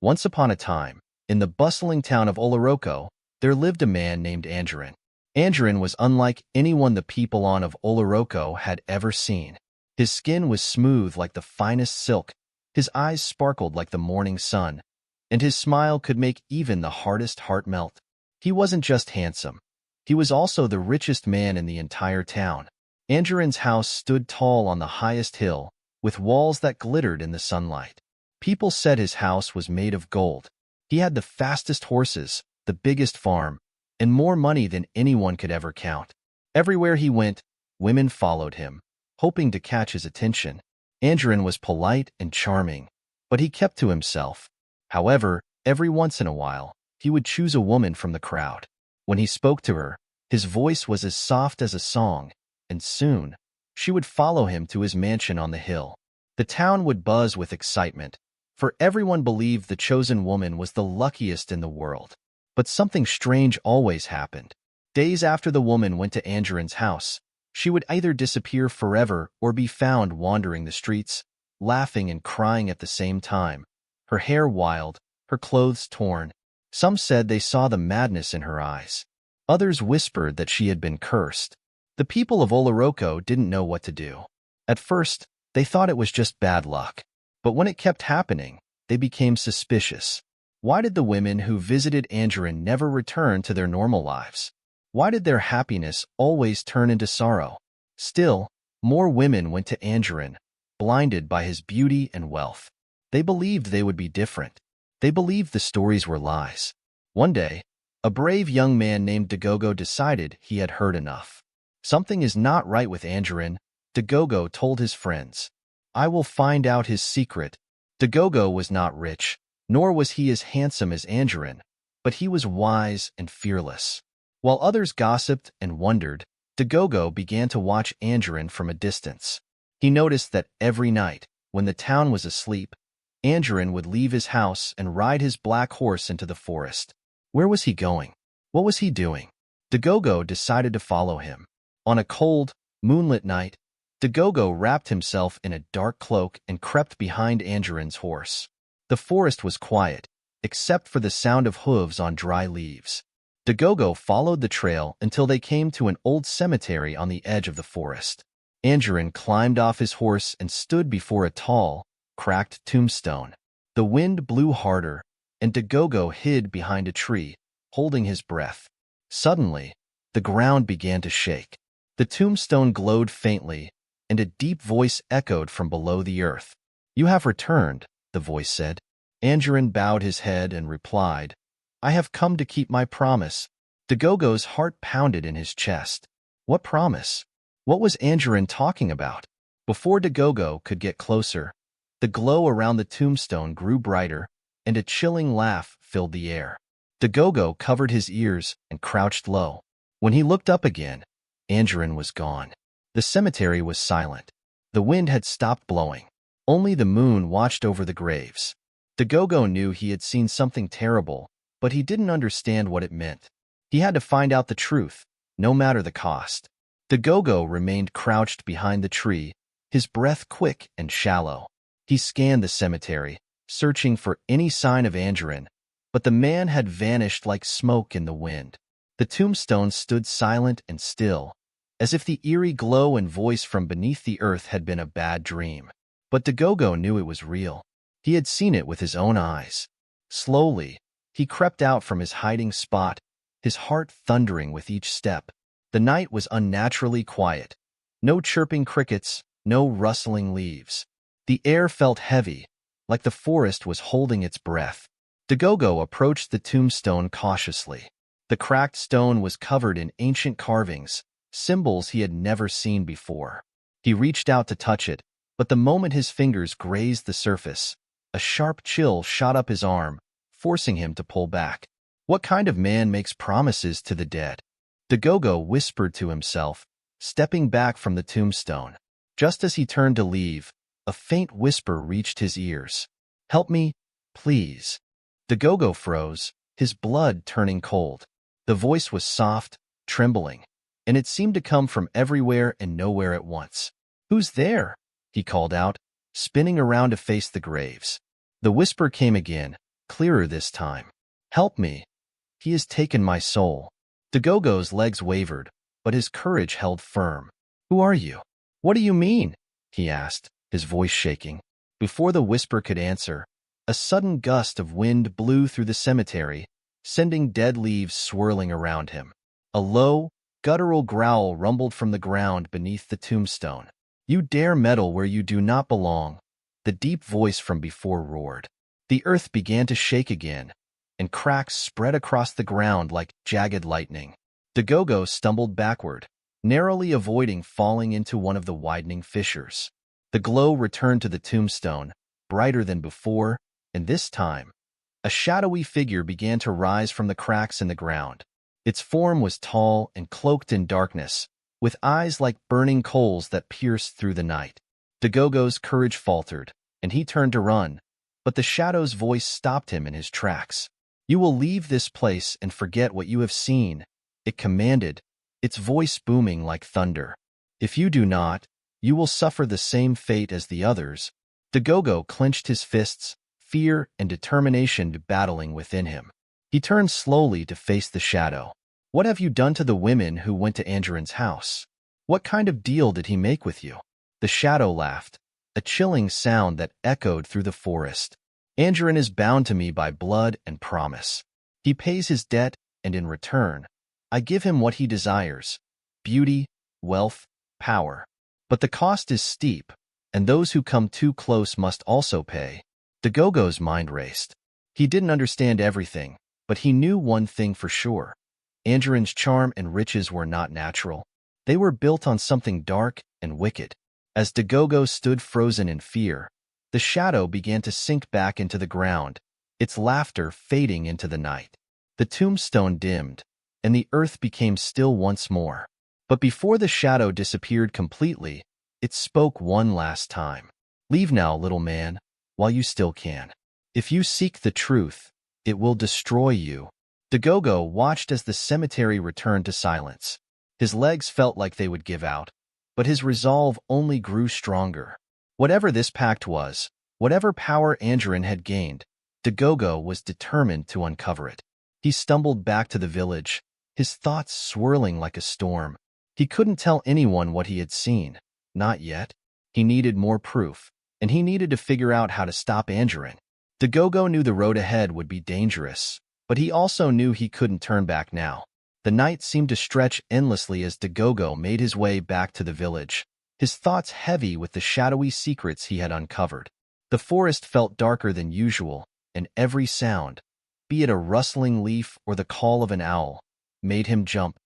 Once upon a time, in the bustling town of Olaroko, there lived a man named Anjorin. Anjorin was unlike anyone the people of Olaroko had ever seen. His skin was smooth like the finest silk, his eyes sparkled like the morning sun, and his smile could make even the hardest heart melt. He wasn't just handsome. He was also the richest man in the entire town. Anjorin's house stood tall on the highest hill, with walls that glittered in the sunlight. People said his house was made of gold. He had the fastest horses, the biggest farm, and more money than anyone could ever count. Everywhere he went, women followed him, hoping to catch his attention. Anjorin was polite and charming, but he kept to himself. However, every once in a while, he would choose a woman from the crowd. When he spoke to her, his voice was as soft as a song, and soon, she would follow him to his mansion on the hill. The town would buzz with excitement, for everyone believed the chosen woman was the luckiest in the world. But something strange always happened. Days after the woman went to Anjorin's house, she would either disappear forever or be found wandering the streets, laughing and crying at the same time, her hair wild, her clothes torn. Some said they saw the madness in her eyes. Others whispered that she had been cursed. The people of Olaroko didn't know what to do. At first, they thought it was just bad luck. But when it kept happening, they became suspicious. Why did the women who visited Anjorin never return to their normal lives? Why did their happiness always turn into sorrow? Still, more women went to Anjorin, blinded by his beauty and wealth. They believed they would be different. They believed the stories were lies. One day, a brave young man named Dagogo decided he had heard enough. Something is not right with Anjorin, Dagogo told his friends. I will find out his secret. Dagogo was not rich, nor was he as handsome as Anjorin, but he was wise and fearless. While others gossiped and wondered, Dagogo began to watch Anjorin from a distance. He noticed that every night, when the town was asleep, Anjorin would leave his house and ride his black horse into the forest. Where was he going? What was he doing? Dagogo decided to follow him. On a cold, moonlit night, Dagogo wrapped himself in a dark cloak and crept behind Anjorin's horse. The forest was quiet, except for the sound of hooves on dry leaves. Dagogo followed the trail until they came to an old cemetery on the edge of the forest. Anjorin climbed off his horse and stood before a tall, cracked tombstone. The wind blew harder, and Dagogo hid behind a tree, holding his breath. Suddenly, the ground began to shake. The tombstone glowed faintly, and a deep voice echoed from below the earth. You have returned, the voice said. Anjorin bowed his head and replied, I have come to keep my promise. Dagogo's heart pounded in his chest. What promise? What was Anjorin talking about? Before Dagogo could get closer, the glow around the tombstone grew brighter, and a chilling laugh filled the air. Dagogo covered his ears and crouched low. When he looked up again, Anjorin was gone. The cemetery was silent. The wind had stopped blowing. Only the moon watched over the graves. Dagogo knew he had seen something terrible, but he didn't understand what it meant. He had to find out the truth, no matter the cost. Dagogo remained crouched behind the tree, his breath quick and shallow. He scanned the cemetery, searching for any sign of Anjorin, but the man had vanished like smoke in the wind. The tombstone stood silent and still, as if the eerie glow and voice from beneath the earth had been a bad dream. But Dagogo knew it was real. He had seen it with his own eyes. Slowly, he crept out from his hiding spot, his heart thundering with each step. The night was unnaturally quiet. No chirping crickets, no rustling leaves. The air felt heavy, like the forest was holding its breath. Dagogo approached the tombstone cautiously. The cracked stone was covered in ancient carvings, symbols he had never seen before. He reached out to touch it, but the moment his fingers grazed the surface, a sharp chill shot up his arm, forcing him to pull back. What kind of man makes promises to the dead? Dagogo whispered to himself, stepping back from the tombstone. Just as he turned to leave, a faint whisper reached his ears. Help me, please. Dagogo froze, his blood turning cold. The voice was soft, trembling, and it seemed to come from everywhere and nowhere at once. Who's there? He called out, spinning around to face the graves. The whisper came again, clearer this time. Help me. He has taken my soul. Dagogo's legs wavered, but his courage held firm. Who are you? What do you mean? He asked, his voice shaking. Before the whisper could answer, a sudden gust of wind blew through the cemetery, sending dead leaves swirling around him. A low, guttural growl rumbled from the ground beneath the tombstone. You dare meddle where you do not belong, the deep voice from before roared. The earth began to shake again, and cracks spread across the ground like jagged lightning. Dagogo stumbled backward, narrowly avoiding falling into one of the widening fissures. The glow returned to the tombstone, brighter than before, and this time, a shadowy figure began to rise from the cracks in the ground. Its form was tall and cloaked in darkness, with eyes like burning coals that pierced through the night. Dagogo's courage faltered, and he turned to run, but the shadow's voice stopped him in his tracks. You will leave this place and forget what you have seen, it commanded, its voice booming like thunder. If you do not, you will suffer the same fate as the others. Dagogo clenched his fists, fear and determination battling within him. He turned slowly to face the shadow. What have you done to the women who went to Anjorin's house? What kind of deal did he make with you? The shadow laughed, a chilling sound that echoed through the forest. Anjorin is bound to me by blood and promise. He pays his debt, and in return, I give him what he desires: beauty, wealth, power. But the cost is steep, and those who come too close must also pay. Dagogo's mind raced. He didn't understand everything, but he knew one thing for sure. Anjorin's charm and riches were not natural. They were built on something dark and wicked. As Dagogo stood frozen in fear, the shadow began to sink back into the ground, its laughter fading into the night. The tombstone dimmed, and the earth became still once more. But before the shadow disappeared completely, it spoke one last time. Leave now, little man, while you still can. If you seek the truth, it will destroy you. Dagogo watched as the cemetery returned to silence. His legs felt like they would give out, but his resolve only grew stronger. Whatever this pact was, whatever power Anjorin had gained, Dagogo was determined to uncover it. He stumbled back to the village, his thoughts swirling like a storm. He couldn't tell anyone what he had seen. Not yet. He needed more proof, and he needed to figure out how to stop Anjorin. Dagogo knew the road ahead would be dangerous, but he also knew he couldn't turn back now. The night seemed to stretch endlessly as Dagogo made his way back to the village, his thoughts heavy with the shadowy secrets he had uncovered. The forest felt darker than usual, and every sound, be it a rustling leaf or the call of an owl, made him jump.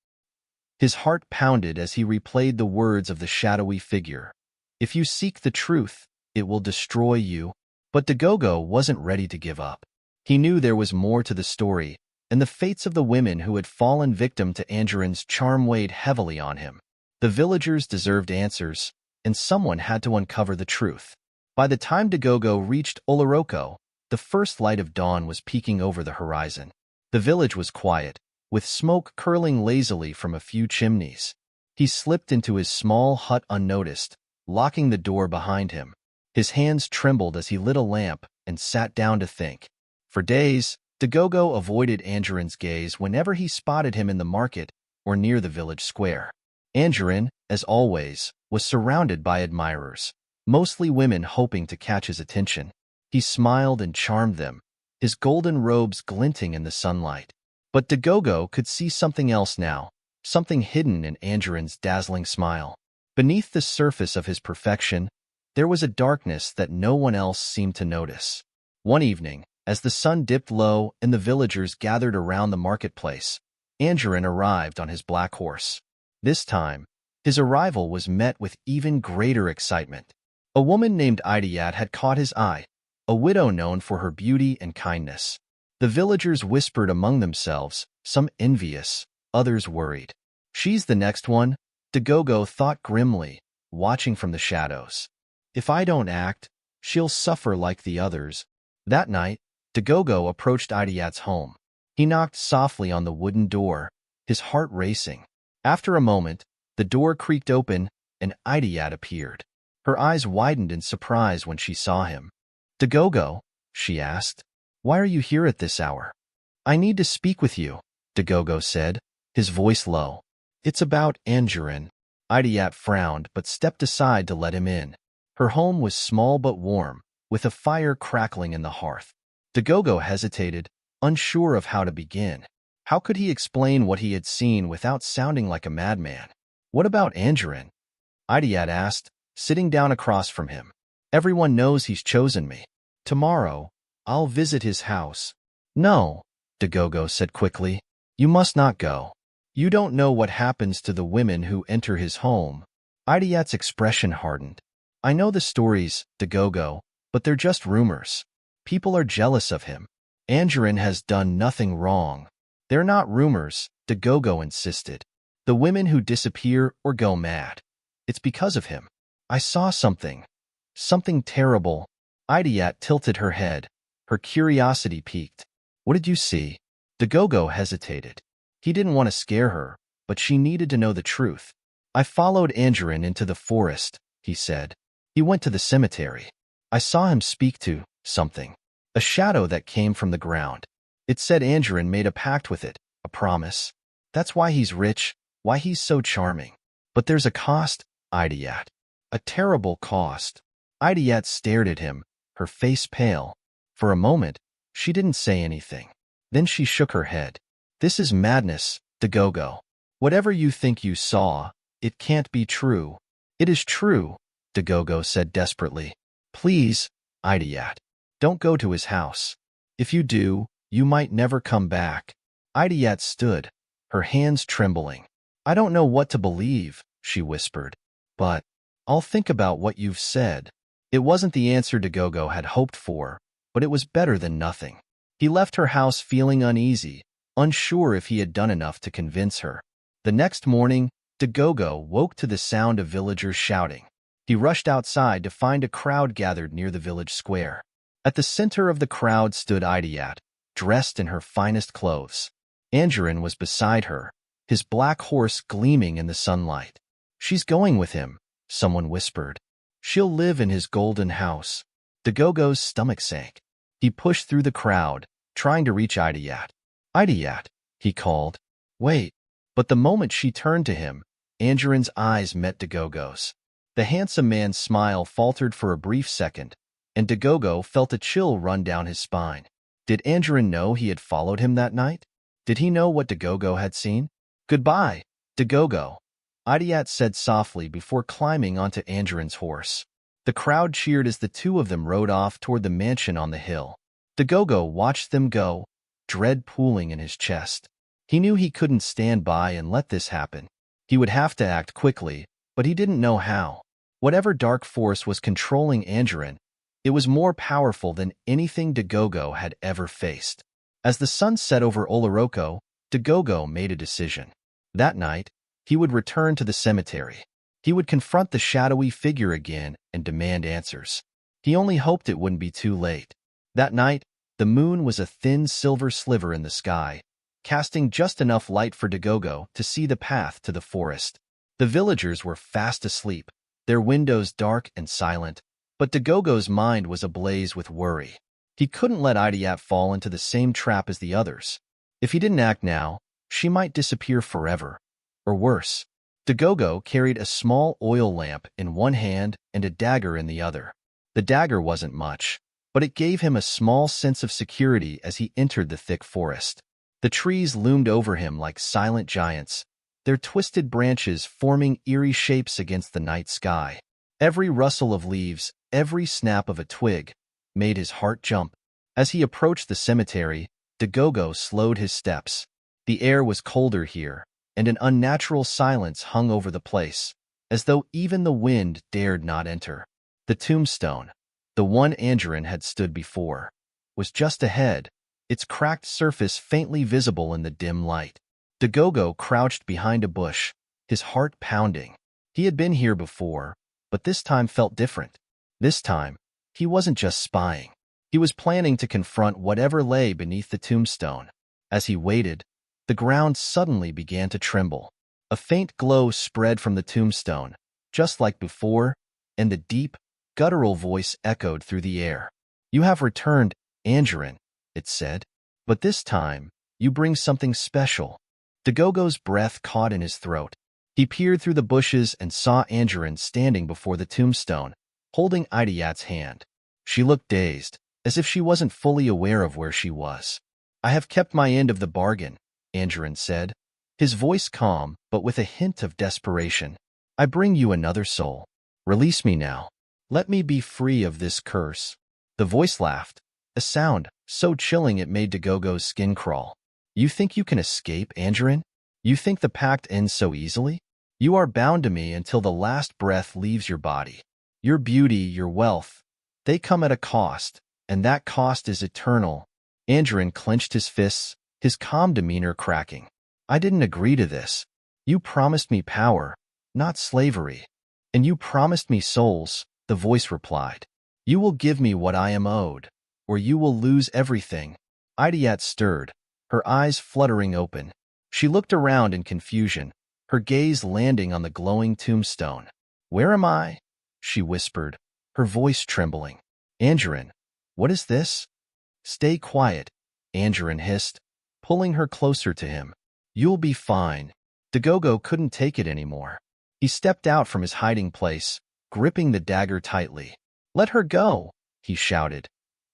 His heart pounded as he replayed the words of the shadowy figure. If you seek the truth, it will destroy you. But Dagogo wasn't ready to give up. He knew there was more to the story, and the fates of the women who had fallen victim to Anjorin's charm weighed heavily on him. The villagers deserved answers, and someone had to uncover the truth. By the time Dagogo reached Olaroko, the first light of dawn was peeking over the horizon. The village was quiet, with smoke curling lazily from a few chimneys. He slipped into his small hut unnoticed, locking the door behind him. His hands trembled as he lit a lamp and sat down to think. For days, Dagogo avoided Anjorin's gaze whenever he spotted him in the market or near the village square. Anjorin, as always, was surrounded by admirers, mostly women hoping to catch his attention. He smiled and charmed them, his golden robes glinting in the sunlight. But Dagogo could see something else now, something hidden in Anjorin's dazzling smile. Beneath the surface of his perfection, there was a darkness that no one else seemed to notice. One evening, as the sun dipped low and the villagers gathered around the marketplace, Anjorin arrived on his black horse. This time, his arrival was met with even greater excitement. A woman named Idiat had caught his eye, a widow known for her beauty and kindness. The villagers whispered among themselves, some envious, others worried. She's the next one, Dagogo thought grimly, watching from the shadows. If I don't act, she'll suffer like the others. That night, Dagogo approached Idiat's home. He knocked softly on the wooden door, his heart racing. After a moment, the door creaked open and Idiat appeared. Her eyes widened in surprise when she saw him. Dagogo, she asked. Why are you here at this hour? I need to speak with you, Dagogo said, his voice low. It's about Anjorin. Idiat frowned but stepped aside to let him in. Her home was small but warm, with a fire crackling in the hearth. Dagogo hesitated, unsure of how to begin. How could he explain what he had seen without sounding like a madman? What about Anjorin? Idiat asked, sitting down across from him. Everyone knows he's chosen me. Tomorrow, I'll visit his house. No, Dagogo said quickly. You must not go. You don't know what happens to the women who enter his home. Idiat's expression hardened. I know the stories, Dagogo, but they're just rumors. People are jealous of him. Anjorin has done nothing wrong. They're not rumors, Dagogo insisted. The women who disappear or go mad. It's because of him. I saw something. Something terrible. Idiat tilted her head. Her curiosity piqued. What did you see? Dagogo hesitated. He didn't want to scare her, but she needed to know the truth. I followed Anjorin into the forest, he said. He went to the cemetery. I saw him speak to something. A shadow that came from the ground. It said Anjorin made a pact with it, a promise. That's why he's rich, why he's so charming. But there's a cost, Idiat. A terrible cost. Idiat stared at him, her face pale. For a moment, she didn't say anything. Then she shook her head. This is madness, Dagogo. Whatever you think you saw, it can't be true. It is true, Dagogo said desperately. Please, Idiat, don't go to his house. If you do, you might never come back. Idiat stood, her hands trembling. I don't know what to believe, she whispered. But I'll think about what you've said. It wasn't the answer Dagogo had hoped for, but it was better than nothing. He left her house feeling uneasy, unsure if he had done enough to convince her. The next morning, Dagogo woke to the sound of villagers shouting. He rushed outside to find a crowd gathered near the village square. At the center of the crowd stood Idiat, dressed in her finest clothes. Anjorin was beside her, his black horse gleaming in the sunlight. She's going with him, someone whispered. She'll live in his golden house. Dagogo's stomach sank. He pushed through the crowd, trying to reach Idiat. Idiat, he called. Wait. But the moment she turned to him, Anjorin's eyes met Dagogo's. The handsome man's smile faltered for a brief second, and Dagogo felt a chill run down his spine. Did Anjorin know he had followed him that night? Did he know what Dagogo had seen? Goodbye, Dagogo, Idiat said softly before climbing onto Anjorin's horse. The crowd cheered as the two of them rode off toward the mansion on the hill. Dagogo watched them go, dread pooling in his chest. He knew he couldn't stand by and let this happen. He would have to act quickly, but he didn't know how. Whatever dark force was controlling Anjorin, it was more powerful than anything Dagogo had ever faced. As the sun set over Olaroko, Dagogo made a decision. That night, he would return to the cemetery. He would confront the shadowy figure again and demand answers. He only hoped it wouldn't be too late. That night, the moon was a thin silver sliver in the sky, casting just enough light for Dagogo to see the path to the forest. The villagers were fast asleep, their windows dark and silent, but Dagogo's mind was ablaze with worry. He couldn't let Idiat fall into the same trap as the others. If he didn't act now, she might disappear forever. Or worse. Dagogo carried a small oil lamp in one hand and a dagger in the other. The dagger wasn't much, but it gave him a small sense of security as he entered the thick forest. The trees loomed over him like silent giants, their twisted branches forming eerie shapes against the night sky. Every rustle of leaves, every snap of a twig, made his heart jump. As he approached the cemetery, Dagogo slowed his steps. The air was colder here, and an unnatural silence hung over the place, as though even the wind dared not enter. The tombstone, the one Anjorin had stood before, was just ahead, its cracked surface faintly visible in the dim light. Dagogo crouched behind a bush, his heart pounding. He had been here before, but this time felt different. This time, he wasn't just spying. He was planning to confront whatever lay beneath the tombstone. As he waited, the ground suddenly began to tremble. A faint glow spread from the tombstone, just like before, and the deep, guttural voice echoed through the air. You have returned, Anjorin. it said. But this time, you bring something special. Dagogo's breath caught in his throat. He peered through the bushes and saw Anjorin standing before the tombstone, holding Idiat's hand. She looked dazed, as if she wasn't fully aware of where she was. I have kept my end of the bargain, Anjorin said, his voice calm but with a hint of desperation. I bring you another soul. Release me now. Let me be free of this curse. The voice laughed, a sound so chilling it made Dagogo's skin crawl. You think you can escape, Anjorin? You think the pact ends so easily? You are bound to me until the last breath leaves your body. Your beauty, your wealth, they come at a cost, and that cost is eternal. Anjorin clenched his fists, his calm demeanor cracking. I didn't agree to this. You promised me power, not slavery. And you promised me souls, the voice replied. You will give me what I am owed, or you will lose everything. Idiat stirred, her eyes fluttering open. She looked around in confusion, her gaze landing on the glowing tombstone. Where am I? She whispered, her voice trembling. Anjorin, what is this? Stay quiet, Anjorin hissed, pulling her closer to him. You'll be fine. Dagogo couldn't take it anymore. He stepped out from his hiding place, gripping the dagger tightly. Let her go, he shouted,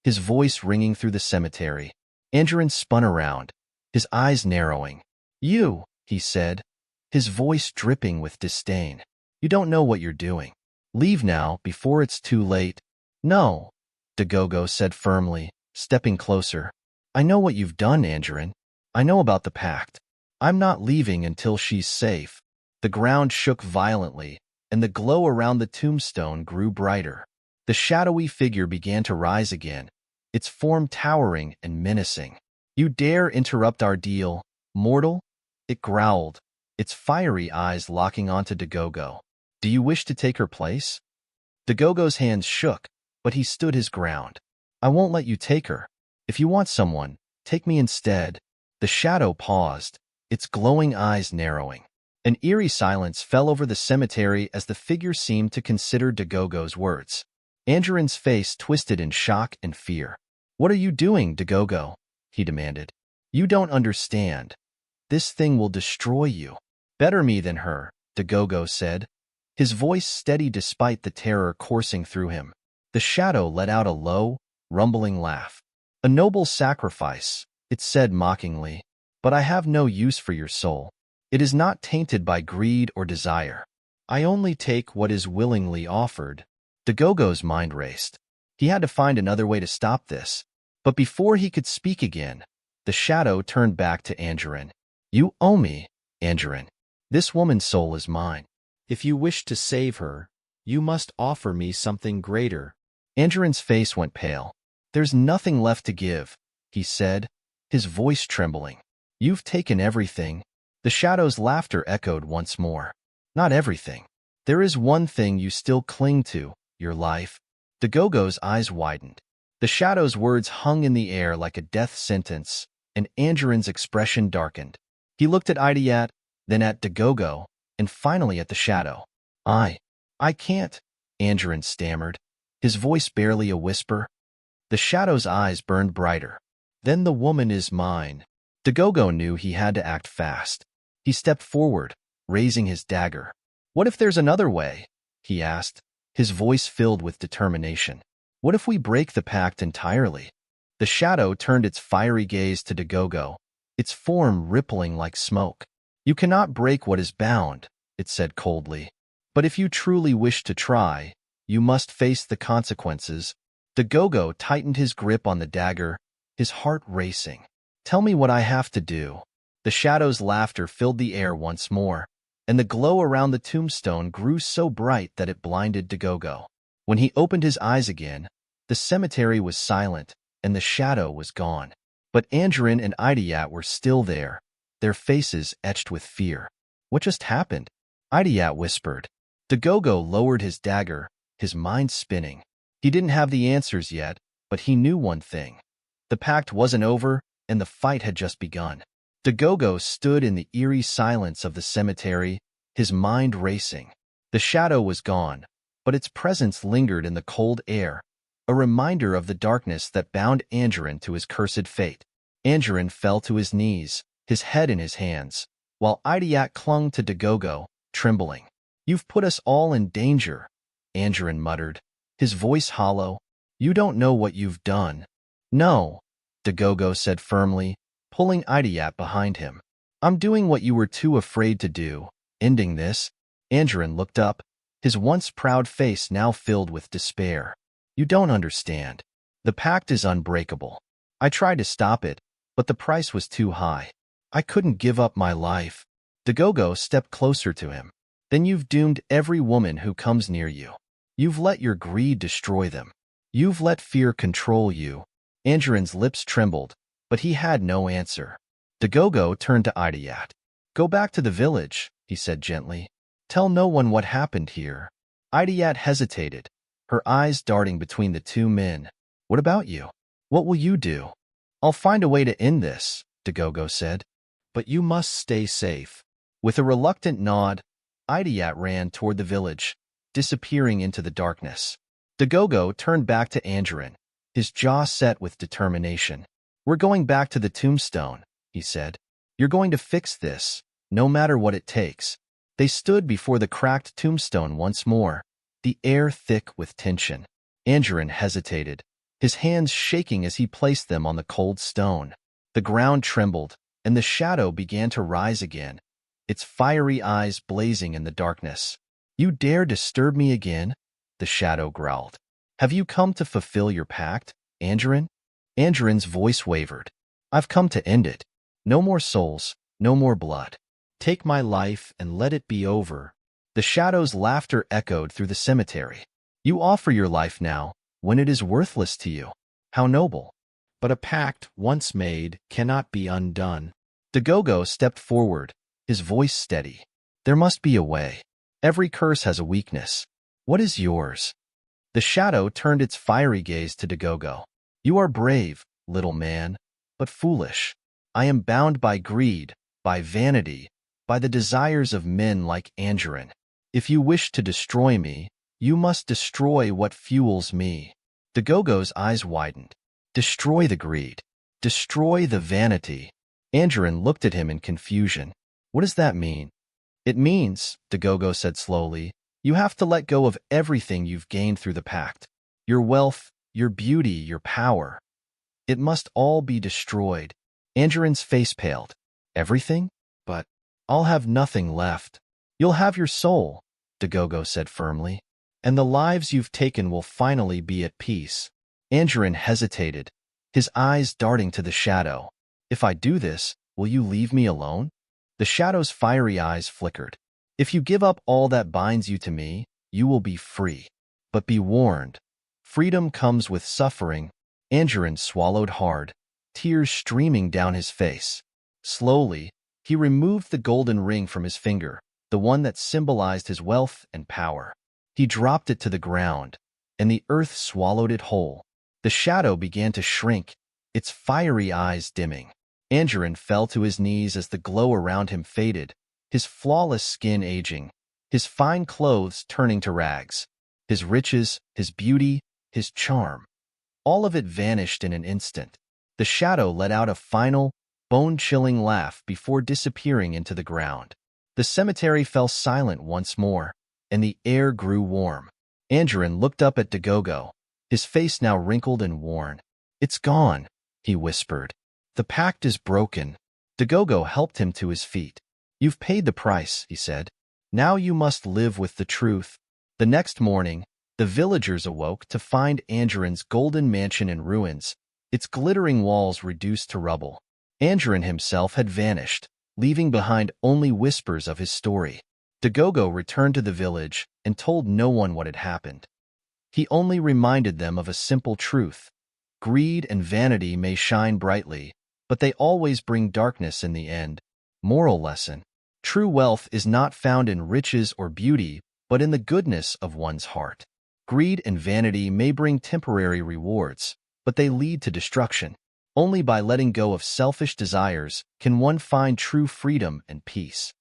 his voice ringing through the cemetery. Anjorin spun around, his eyes narrowing. You, he said, his voice dripping with disdain. You don't know what you're doing. Leave now, before it's too late. No, Dagogo said firmly, stepping closer. I know what you've done, Anjorin. I know about the pact. I'm not leaving until she's safe. The ground shook violently, and the glow around the tombstone grew brighter. The shadowy figure began to rise again, its form towering and menacing. You dare interrupt our deal, mortal? It growled, its fiery eyes locking onto Dagogo. Do you wish to take her place? Dagogo's hands shook, but he stood his ground. I won't let you take her. If you want someone, take me instead. The shadow paused, its glowing eyes narrowing. An eerie silence fell over the cemetery as the figure seemed to consider Dagogo's words. Anjorin's face twisted in shock and fear. What are you doing, Dagogo? He demanded. You don't understand. This thing will destroy you. Better me than her, Dagogo said, his voice steady despite the terror coursing through him. The shadow let out a low, rumbling laugh. A noble sacrifice, it said mockingly, but I have no use for your soul. It is not tainted by greed or desire. I only take what is willingly offered. Dagogo's mind raced. He had to find another way to stop this. But before he could speak again, the shadow turned back to Anjorin. You owe me, Anjorin. This woman's soul is mine. If you wish to save her, you must offer me something greater. Anjorin's face went pale. There's nothing left to give, he said, his voice trembling. You've taken everything. The shadow's laughter echoed once more. Not everything. There is one thing you still cling to, your life. Dagogo's eyes widened. The shadow's words hung in the air like a death sentence, and Anjorin's expression darkened. He looked at Idiat, then at Dagogo, and finally at the shadow. I can't, Anjorin stammered, his voice barely a whisper. The shadow's eyes burned brighter. Then the woman is mine. Dagogo knew he had to act fast. He stepped forward, raising his dagger. What if there's another way? He asked, his voice filled with determination. What if we break the pact entirely? The shadow turned its fiery gaze to Dagogo, its form rippling like smoke. You cannot break what is bound, it said coldly. But if you truly wish to try, you must face the consequences. Dagogo tightened his grip on the dagger, his heart racing. Tell me what I have to do. The shadow's laughter filled the air once more, and the glow around the tombstone grew so bright that it blinded Dagogo. When he opened his eyes again, the cemetery was silent, and the shadow was gone. But Anjorin and Idiat were still there, their faces etched with fear. What just happened? Idiat whispered. Dagogo lowered his dagger, his mind spinning. He didn't have the answers yet, but he knew one thing. The pact wasn't over, and the fight had just begun. Dagogo stood in the eerie silence of the cemetery, his mind racing. The shadow was gone, but its presence lingered in the cold air, a reminder of the darkness that bound Anjorin to his cursed fate. Anjorin fell to his knees, his head in his hands, while Idiat clung to Dagogo, trembling. "You've put us all in danger," Anjorin muttered, his voice hollow. "You don't know what you've done." "No," Dagogo said firmly, pulling Idiat behind him. "I'm doing what you were too afraid to do, ending this." Anjorin looked up, his once proud face now filled with despair. "You don't understand. The pact is unbreakable. I tried to stop it, but the price was too high. I couldn't give up my life." Dagogo stepped closer to him. "Then you've doomed every woman who comes near you. You've let your greed destroy them. You've let fear control you." Anjorin's lips trembled, but he had no answer. Dagogo turned to Idiat. "Go back to the village," he said gently. "Tell no one what happened here." Idiat hesitated, her eyes darting between the two men. "What about you? What will you do?" "I'll find a way to end this," Dagogo said. "But you must stay safe." With a reluctant nod, Idiat ran toward the village, disappearing into the darkness. Dagogo turned back to Anjorin, his jaw set with determination. "We're going back to the tombstone," he said. "You're going to fix this, no matter what it takes." They stood before the cracked tombstone once more, the air thick with tension. Anjorin hesitated, his hands shaking as he placed them on the cold stone. The ground trembled, and the shadow began to rise again, its fiery eyes blazing in the darkness. "You dare disturb me again?" the shadow growled. "Have you come to fulfill your pact, Anjorin?" Anjorin's voice wavered. "I've come to end it. No more souls, no more blood. Take my life and let it be over." The shadow's laughter echoed through the cemetery. "You offer your life now, when it is worthless to you. How noble. But a pact once made cannot be undone." Dagogo stepped forward, his voice steady. "There must be a way. Every curse has a weakness. What is yours?" The shadow turned its fiery gaze to Dagogo. "You are brave, little man, but foolish. I am bound by greed, by vanity, by the desires of men like Anjorin. If you wish to destroy me, you must destroy what fuels me." Dagogo's eyes widened. "Destroy the greed. Destroy the vanity." Anjorin looked at him in confusion. "What does that mean?" "It means," Dagogo said slowly, "you have to let go of everything you've gained through the pact. Your wealth, your beauty, your power. It must all be destroyed." Anjorin's face paled. "Everything? But I'll have nothing left." "You'll have your soul," Dagogo said firmly, "and the lives you've taken will finally be at peace." Anjorin hesitated, his eyes darting to the shadow. "If I do this, will you leave me alone?" The shadow's fiery eyes flickered. "If you give up all that binds you to me, you will be free. But be warned, freedom comes with suffering." Anjorin swallowed hard, tears streaming down his face. Slowly, he removed the golden ring from his finger, the one that symbolized his wealth and power. He dropped it to the ground, and the earth swallowed it whole. The shadow began to shrink, its fiery eyes dimming. Anjorin fell to his knees as the glow around him faded, his flawless skin aging, his fine clothes turning to rags, his riches, his beauty, his charm. All of it vanished in an instant. The shadow let out a final, bone-chilling laugh before disappearing into the ground. The cemetery fell silent once more, and the air grew warm. Anjorin looked up at Dagogo, his face now wrinkled and worn. "It's gone," he whispered. "The pact is broken." Dagogo helped him to his feet. "You've paid the price," he said. "Now you must live with the truth." The next morning, the villagers awoke to find Anjorin's golden mansion in ruins, its glittering walls reduced to rubble. Anjorin himself had vanished, leaving behind only whispers of his story. Dagogo returned to the village and told no one what had happened. He only reminded them of a simple truth. Greed and vanity may shine brightly, but they always bring darkness in the end. Moral lesson: true wealth is not found in riches or beauty, but in the goodness of one's heart. Greed and vanity may bring temporary rewards, but they lead to destruction. Only by letting go of selfish desires can one find true freedom and peace.